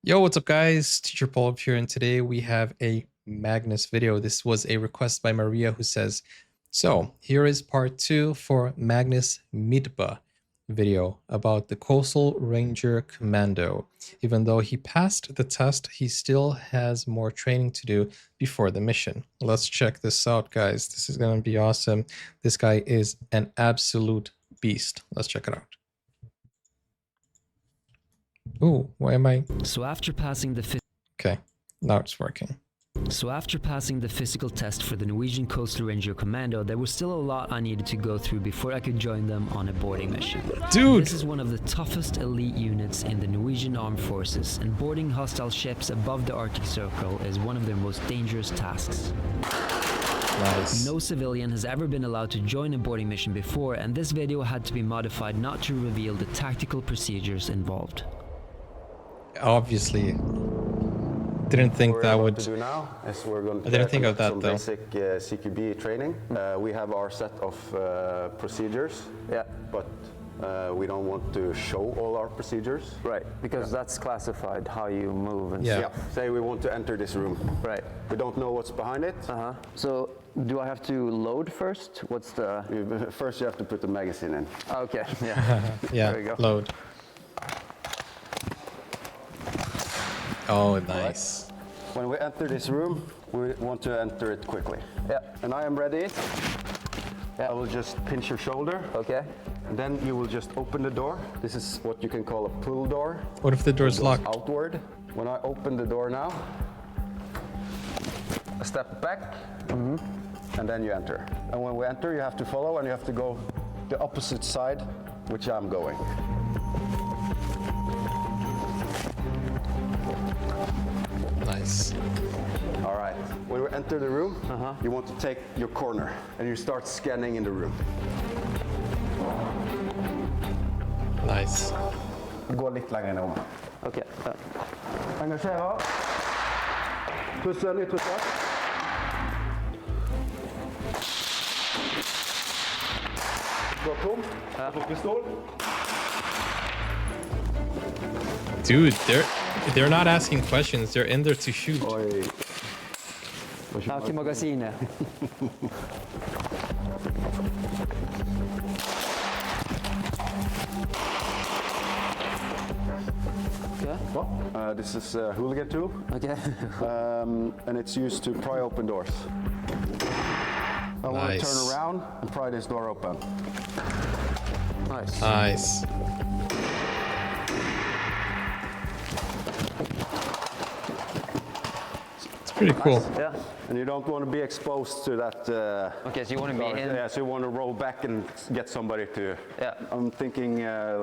Yo, what's up guys? Teacher Paul here, and today we have a Magnus video. This was a request by Maria who says, so here is part 2 for Magnus Midtbø video about the Coastal Ranger Commando. Even though he passed the test, he still has more training to do before the mission. Let's check this out, guys. This is going to be awesome. This guy is an absolute beast. Let's check it out. Ooh, why am I? So after passing the Okay, now it's working. physical test for the Norwegian Coastal Ranger Commando, there was still a lot I needed to go through before I could join them on a boarding mission. Dude! This is one of the toughest elite units in the Norwegian Armed Forces, and boarding hostile ships above the Arctic Circle is one of their most dangerous tasks. Nice. No civilian has ever been allowed to join a boarding mission before, and this video had to be modified not to reveal the tactical procedures involved. Obviously, didn't think that would. Do now is we're going to I didn't think of that some though. Basic CQB training. We have our set of procedures. Yeah, but we don't want to show all our procedures. Right, because that's classified how you move and Yeah. Yeah. Say we want to enter this room. Right. We don't know what's behind it. So do I have to load first? What's the? First, you have to put the magazine in. Okay. Yeah. Yeah, There we go. load. Oh, nice. When we enter this room, we want to enter it quickly. Yeah. And I am ready. I will just pinch your shoulder. Okay. And then you will just open the door. This is what you can call a pull door. What if the door's locked? Outward. When I open the door now, a step back, and then you enter. And when we enter, you have to follow, and you have to go the opposite side, which I'm going. Nice. All right. When we enter the room, you want to take your corner, and you start scanning in the room. Nice. Gå litt lenger innom. Okay. Engasjere. Puste litt, puste. Gå tom. Få pistol. Dude, they're not asking questions. They're in there to shoot. Oi. Her til magasinet. This is a hooligan tool, Okay. and it's used to pry open doors. I want to Nice. turn around and pry this door open. Nice. Nice. It's pretty cool. Yeah. And you don't want to be exposed to that. Okay, so you want to be in. Yeah, so you want to roll back and get somebody to. Yeah. I'm thinking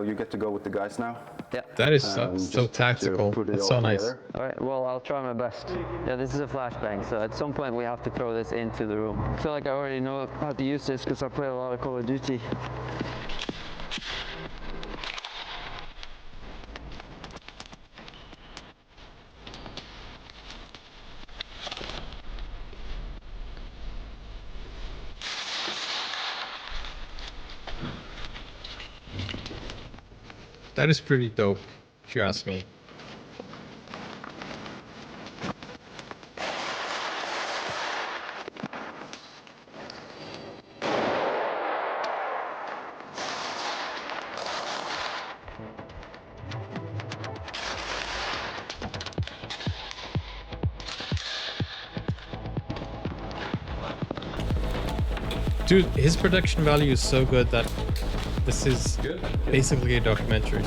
you get to go with the guys now. Yeah. That is so Just to tactical. put it It's all so nice. together. All right, well, I'll try my best. Yeah, this is a flashbang, so at some point we have to throw this into the room. I feel like I already know how to use this because I play a lot of Call of Duty. That is pretty dope, if you ask me. Dude, his production value is so good that this is basically a documentary.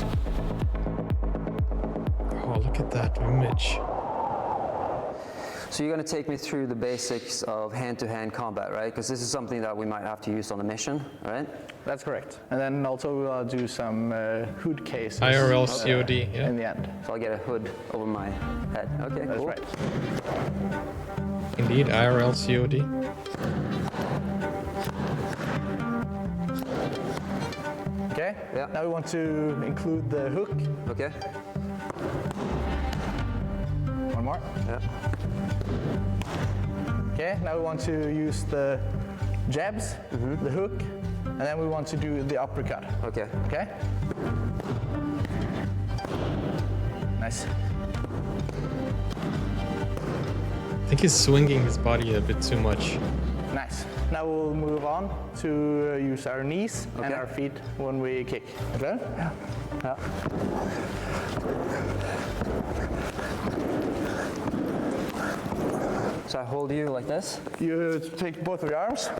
Oh, look at that image. So you're going to take me through the basics of hand-to-hand combat, right? Because this is something that we might have to use on the mission, right? That's correct. And then also we'll do some hood cases. IRL COD, yeah. In the end. So I'll get a hood over my head. Okay, That's cool. right. Indeed, IRL COD. Okay? Yeah. Now we want to include the hook. Okay. One more. Yeah. Okay, now we want to use the jabs, the hook, and then we want to do the uppercut. Okay. Okay? Nice. think he's swinging his body a bit too much. Nice. Now we'll move on to use our knees and our feet when we kick. Okay? Yeah. Yeah. So I hold you like this? You take both of your arms,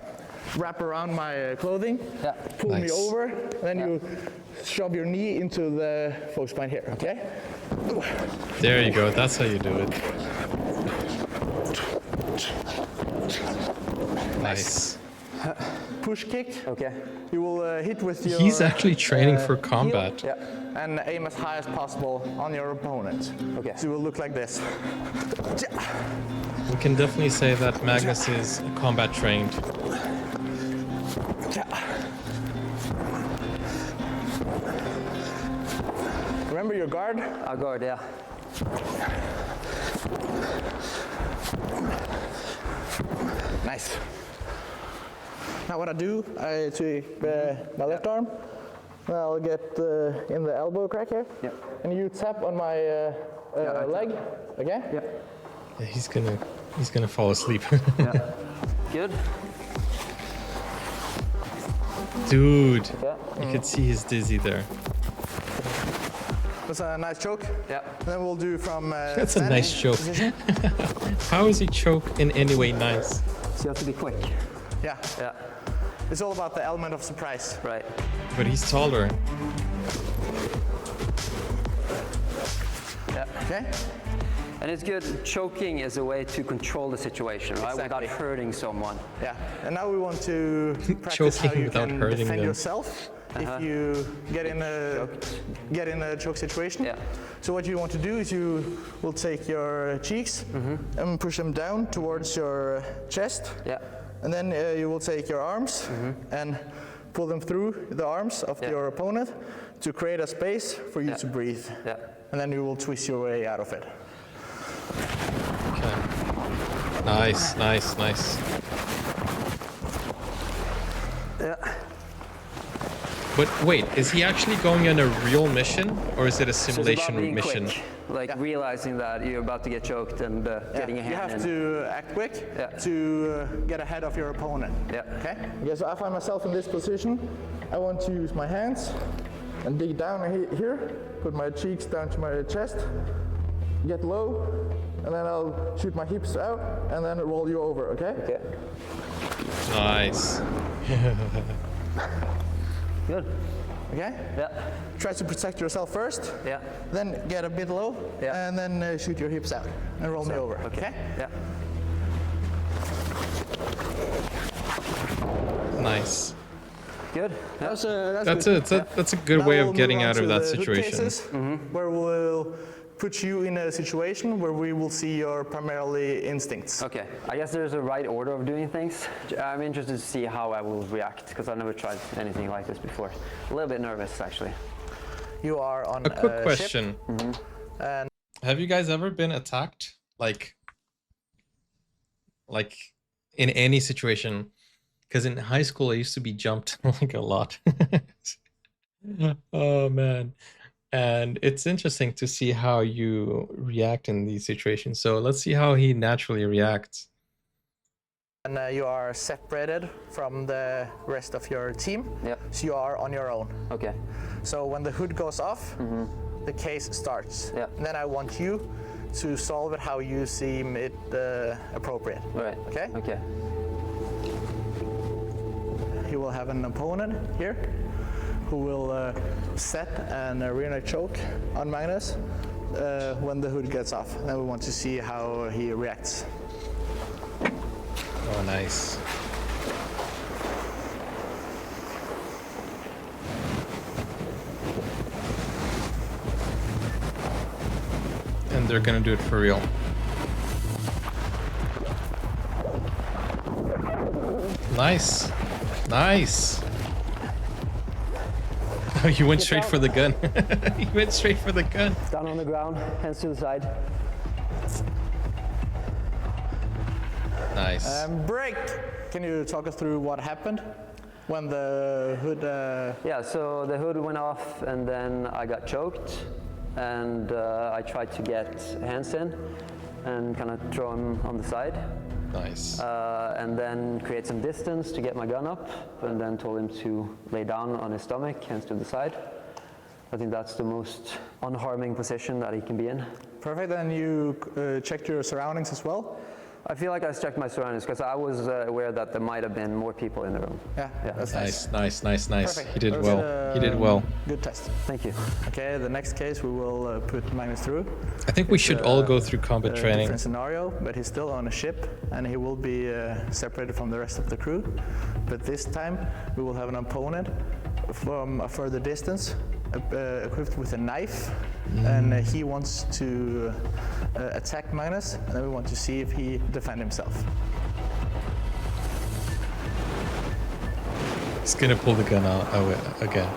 wrap around my clothing, pull me Nice. over, and then you shove your knee into the foe spine here, okay? There you go. That's how you do it. Nice. Push kick. Okay. You will hit with your... He's actually training for heel, combat. and aim as high as possible on your opponent. Okay. So it will look like this. We can definitely say that Magnus is combat trained. Remember your guard? I'll guard, yeah. Nice. Now what I do, I take my left arm, and I'll get in the elbow crack here, and you tap on my leg, okay? Yeah, he's gonna fall asleep. Yeah. Good. Dude, Yeah. you could see he's dizzy there. That's a nice choke. Yeah. And then we'll do from That's a nice choke. How is he choke in any way nice? So you have to be quick. Yeah. Yeah. It's all about the element of surprise. Right. But he's taller. Yeah. Okay? And it's good. Choking is a way to control the situation, right? Exactly. Without hurting someone. Yeah. And now we want to practice how Choking you without can hurting defend them. yourself if you get in a choke situation. Yeah. So what you want to do is you will take your cheeks and push them down towards your chest. Yeah. And then you will take your arms and pull them through the arms of your opponent to create a space for you to breathe. Yeah. And then you will twist your way out of it. Okay. Nice, nice, nice. Yeah. But wait, is he actually going on a real mission, or is it a So it's about simulation being mission? quick, like realizing that you're about to get choked and getting a You hand have in. to act quick to get ahead of your opponent. Yeah. Okay? Okay, so I find myself in this position. I want to use my hands and dig down here, put my cheeks down to my chest, get low, and then I'll shoot my hips out and then roll you over, okay? Okay. Nice. Good. Okay? Yeah. Try to protect yourself first, Yeah. then get a bit low, Yeah. and then shoot your hips out and roll me over, okay? Yeah. Nice. Good. Yeah. That's a good Now way we'll of getting move on out of to that the hood situation. cases, where we'll put you in a situation where we will see your primarily instincts. Okay. I guess there's a right order of doing things. I'm interested to see how I will react because I've never tried anything like this before. A little bit nervous, actually. You are on A quick ship, question. and Have you guys ever been attacked? Like in any situation? Because in high school I used to be jumped like a lot. Oh man. And it's interesting to see how you react in these situations. So let's see how he naturally reacts. and you are separated from the rest of your team. Yep. So you are on your own. Okay. So when the hood goes off, the case starts. Yep. And then I want you to solve it how you seem it appropriate. Right. Okay? Okay. He will have an opponent here who will set an arena choke on Magnus when the hood gets off. Then we want to see how he reacts. Oh, nice. And they're gonna do it for real. Nice. Nice. Oh, you went straight for the gun. You went straight for the gun. Down on the ground, hands to the side. Nice. Break! Can you talk us through what happened when the hood... Yeah, so the hood went off and then I got choked and I tried to get hands in and kind of throw him on the side. Nice. And then create some distance to get my gun up, and then told him to lay down on his stomach, hands to the side. I think that's the most unharming position that he can be in. Perfect, and you checked your surroundings as well? I feel like I checked my surroundings because I was aware that there might have been more people in the room. Yeah, that's Nice. Perfect. He did That was, well. He did well. Good test. Thank you. Okay, the next case we will put Magnus through. I think we should all go through combat training. Different scenario, but he's still on a ship and he will be separated from the rest of the crew. But this time we will have an opponent from a further distance, equipped with a knife, and he wants to attack Magnus, and then we want to see if he defends himself. He's gonna pull the gun out again.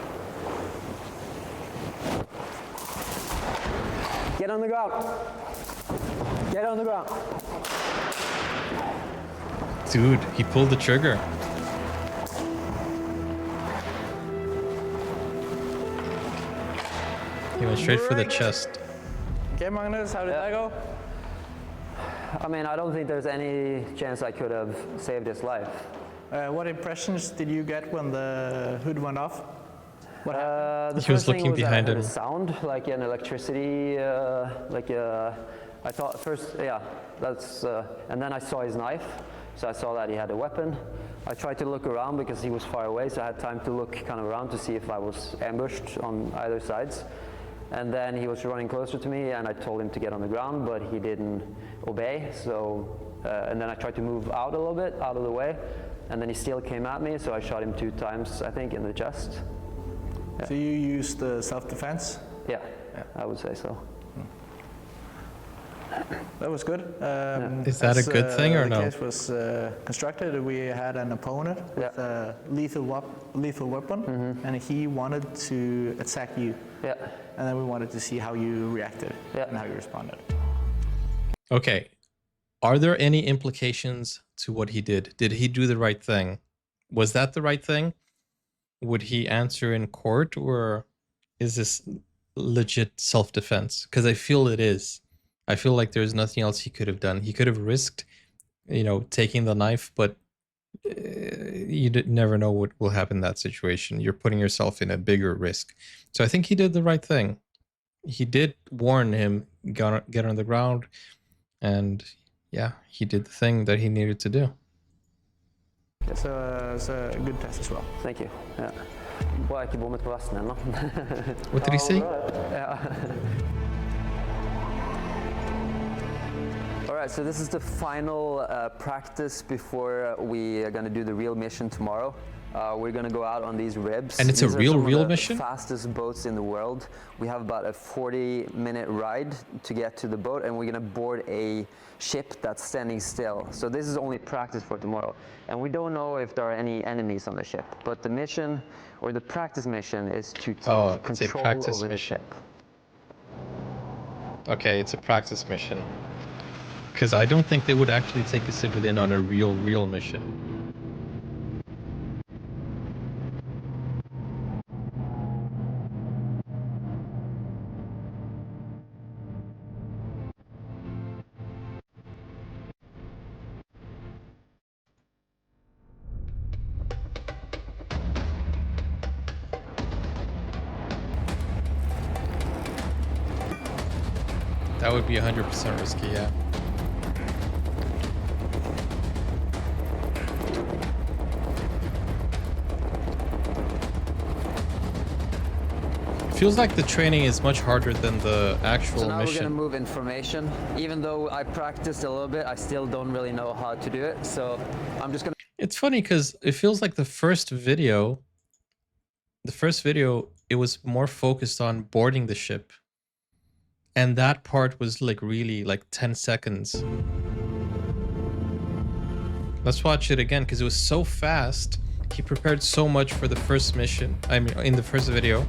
Get on the ground. Get on the ground. Dude, he pulled the trigger. He went straight for the chest. Okay, Magnus, how did that go? I mean, I don't think there's any chance I could have saved his life. What impressions did you get when the hood went off? What happened? The He was first thing looking that I behind heard him. a sound, like an electricity, I thought first, yeah, that's, and then I saw his knife, so I saw that he had a weapon. I tried to look around because he was far away, so I had time to look kind of around to see if I was ambushed on either sides. And then he was running closer to me, and I told him to get on the ground, but he didn't obey. So, and then I tried to move out a little bit, out of the way, and then he still came at me, so I shot him 2 times, I think, in the chest. So you used self-defense? Yeah, I would say so. That was good. Is that a good thing or no? The case was constructed. We had an opponent with a lethal weapon, and he wanted to attack you. Yeah. And then we wanted to see how you reacted Yeah. and how you responded. Okay. Are there any implications to what he did? Did he do the right thing? Was that the right thing? Would he answer in court, or is this legit self-defense? Because I feel it is. I feel like there's nothing else he could have done. He could have risked, taking the knife, but you never know what will happen in that situation. You're putting yourself in a bigger risk. So I think he did the right thing. He did warn him, get on the ground, and yeah, he did the thing that he needed to do. So it's a good test as well. Thank you. Yeah. Well, I keep bommet på vesten ennå. What did he say? All right, so this is the final practice before we are going to do the real mission tomorrow. We're going to go out on these ribs. And it's a These are real some of the mission? Fastest boats in the world. We have about a 40-minute ride to get to the boat, and we're going to board a ship that's standing still. So this is only practice for tomorrow. And we don't know if there are any enemies on the ship. But the mission, or the practice mission, is to take control over the ship. Okay, it's a practice mission. Because I don't think they would actually take a civilian on a real mission. That would be 100% risky, yeah. Feels like the training is much harder than the actual So now mission. we're going to move in formation. Even though I practiced a little bit, I still don't really know how to do it. So I'm just going to... It's funny because it feels like the first video, it was more focused on boarding the ship. And that part was like really like 10 seconds. Let's watch it again because it was so fast. He prepared so much for the first mission. I mean, in the first video.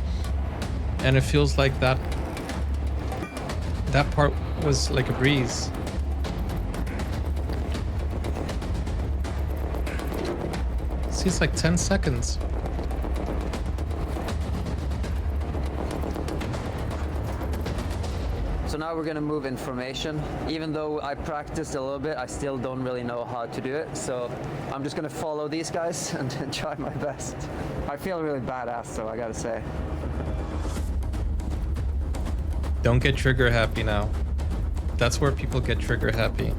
And it feels like that part was like a breeze. See, it's like 10 seconds. So now we're gonna move in formation. Even though I practiced a little bit, I still don't really know how to do it. So I'm just gonna follow these guys and try my best. I feel really badass though, I gotta say. Don't get trigger happy now. That's where people get trigger happy.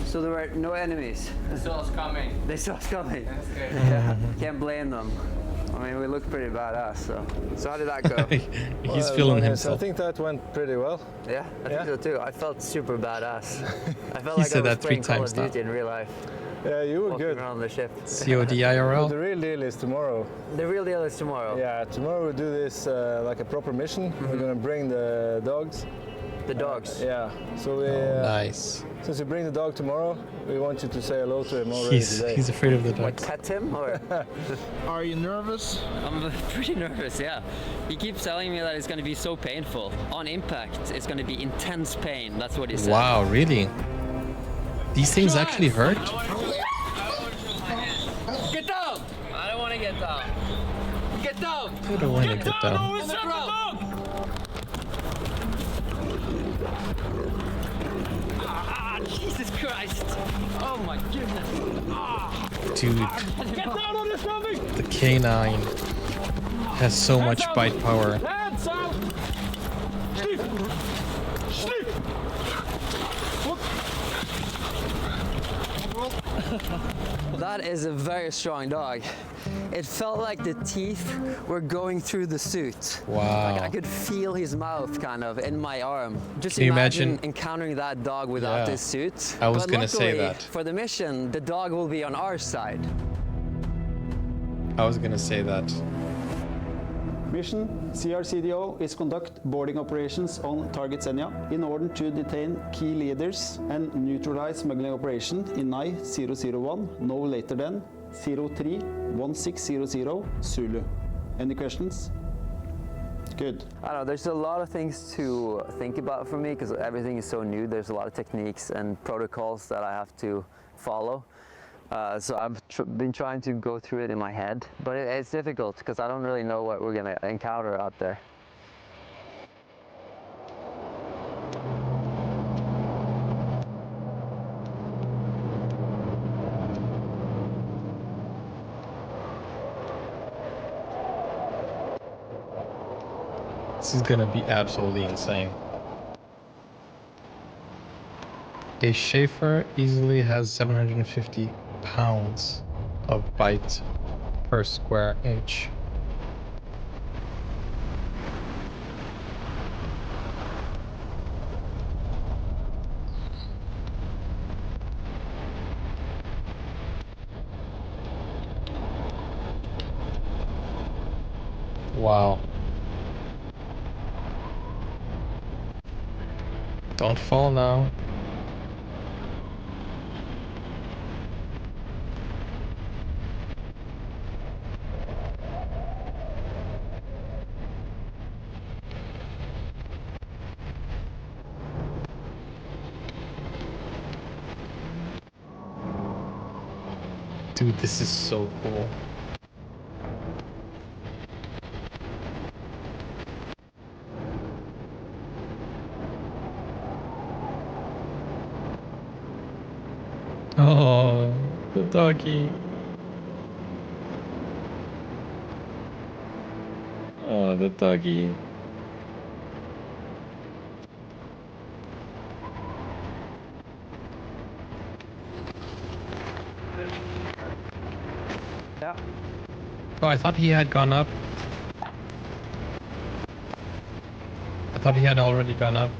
So there were no enemies. They saw us coming. They saw us coming. That's good. Yeah, can't blame them. I mean, we look pretty badass, so how did that go? He's feeling himself. I think that went pretty well. Yeah, I think so too. I felt super badass. I felt He like said I was that 3 playing Call times of now. Duty in real life. Yeah, you were Walking good. around the ship. COD But the IRL. real deal is tomorrow. The real deal is tomorrow. Yeah, tomorrow we'll do this like a proper mission. We're gonna bring the dogs. The dogs. Yeah, so we, Nice. since we bring the dog tomorrow, we want you to say hello to him already today. He's afraid of the Like dogs. pet him or? Are you nervous? I'm pretty nervous, yeah. He keeps telling me that it's going to be so painful. On impact, it's going to be intense pain. That's what he said. Wow, really? These things actually hurt? Get down! I don't want to get down. Get down! I don't want to get down. It's the Jesus Christ! Oh my goodness! Dude, Get down on the stomach! the canine has so much bite power. Hands out! Sleep! Sleep! That is a very strong dog. It felt like the teeth were going through the suit. Wow. Like I could feel his mouth kind of in my arm. Just Can you imagine imagine? encountering that dog without Yeah. this suit. I was But gonna say luckily, that. For the mission, the dog will be on our side. I was gonna say that. Mission CRCDO is conduct boarding operations on target Senja in order to detain key leaders and neutralize smuggling operation in NI 001 no later than 03-1600 Zulu. Any questions? Good. I don't know, there's a lot of things to think about for me because everything is so new. There's a lot of techniques and protocols that I have to follow. So I've been trying to go through it in my head, but it's difficult because I don't really know what we're gonna encounter out there. This is gonna be absolutely insane. A Schaefer easily has 750 pounds of bite per square inch. Wow. Don't fall now. Dude, this is so cool. Oh, the doggy. Oh, the doggy. Yeah. Oh, I thought he had gone up. I thought he had already gone up.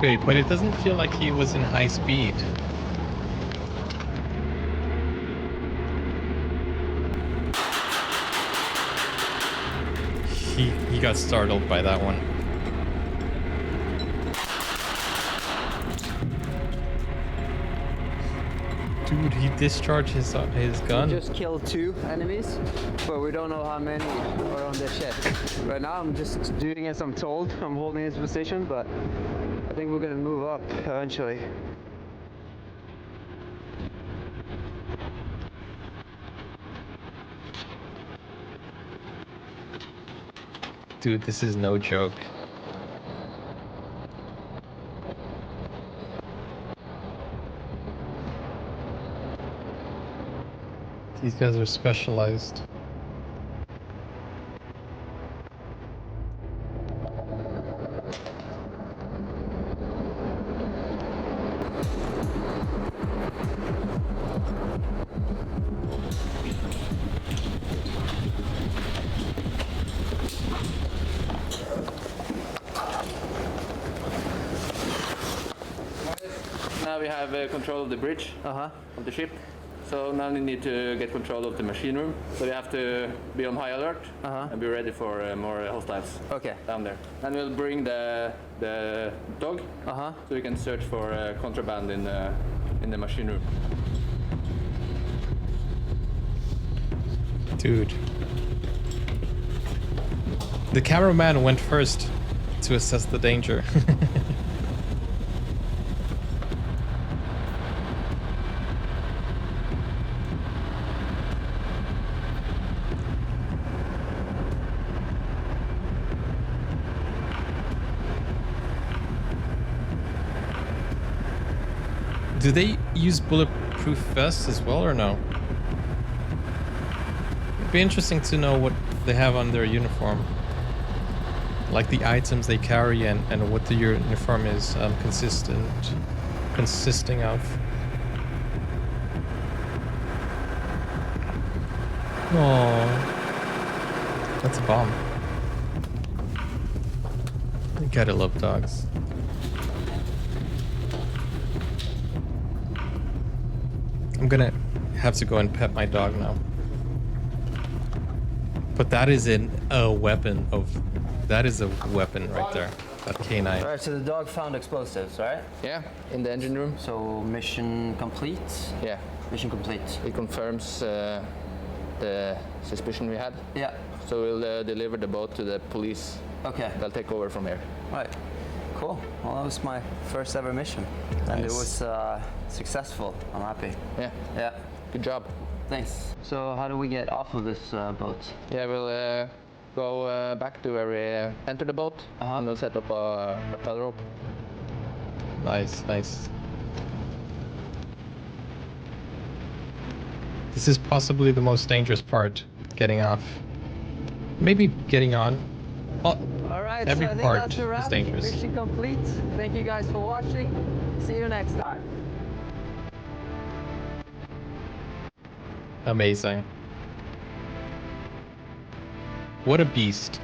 great, but it doesn't feel like he was in high speed. He got startled by that one. Dude, he discharged his gun. We just killed 2 enemies, but we don't know how many are on the ship. Right now I'm just doing as I'm told. I'm holding his position, but I think we're gonna move up eventually. Dude, this is no joke. These guys are specialized. Now we have control of the bridge of the ship. So now we need to get control of the machine room. So we have to be on high alert and be ready for more hostiles down there. And we'll bring the dog so we can search for contraband in the machine room. Dude. The cameraman went first to assess the danger. Do they use bulletproof vests as well or no? It'd be interesting to know what they have on their uniform. Like the items they carry and what the uniform is consisting of. Oh, that's a bomb. You gotta love dogs. I'm gonna have to go and pet my dog now. But that is a weapon right there. That canine. Alright, so the dog found explosives, right? Yeah, in the engine room. So mission complete? Yeah. Mission complete. It confirms the suspicion we had. Yeah. So we'll deliver the boat to the police. Okay. They'll take over from here. Right. Cool. Well, that was my first ever mission. And it was successful. I'm happy. Yeah. Yeah. Good job. Thanks. So how do we get off of this boat? Yeah, we'll go back to where we entered the boat and we'll set up a rappel rope. Nice, nice. This is possibly the most dangerous part, getting off. Maybe getting on. Well, Alright, every so I think part that's a wrap. is dangerous. Mission complete. Thank you guys for watching. See you next time. Amazing. What a beast.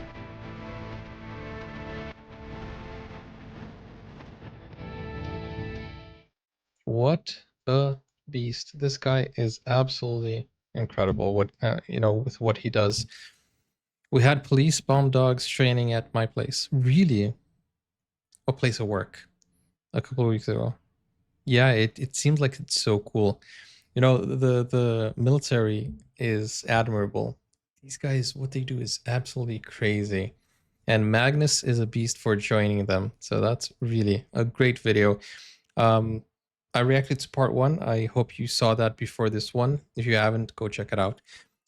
What a beast. This guy is absolutely incredible. What with what he does. We had police bomb dogs training at my place. Really? A place of work. A couple of weeks ago. Yeah, it seems like it's so cool. You know, the military is admirable. These guys, what they do is absolutely crazy. And Magnus is a beast for joining them. So that's really a great video. I reacted to part 1. I hope you saw that before this one. If you haven't, go check it out.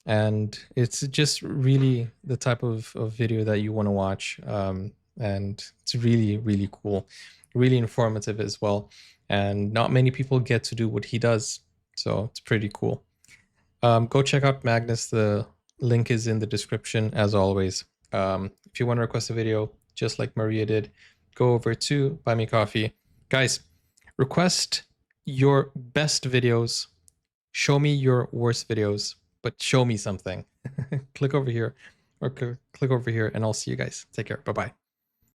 And it's just really the type of video that you want to watch. And it's really, really cool. Really informative as well. And not many people get to do what he does. So it's pretty cool. Go check out Magnus. The link is in the description as always. If you want to request a video, just like Maria did, go over to Buy Me Coffee. Guys, request your best videos. Show me your worst videos, but show me something. Click over here or click over here and I'll see you guys. Take care. Bye-bye.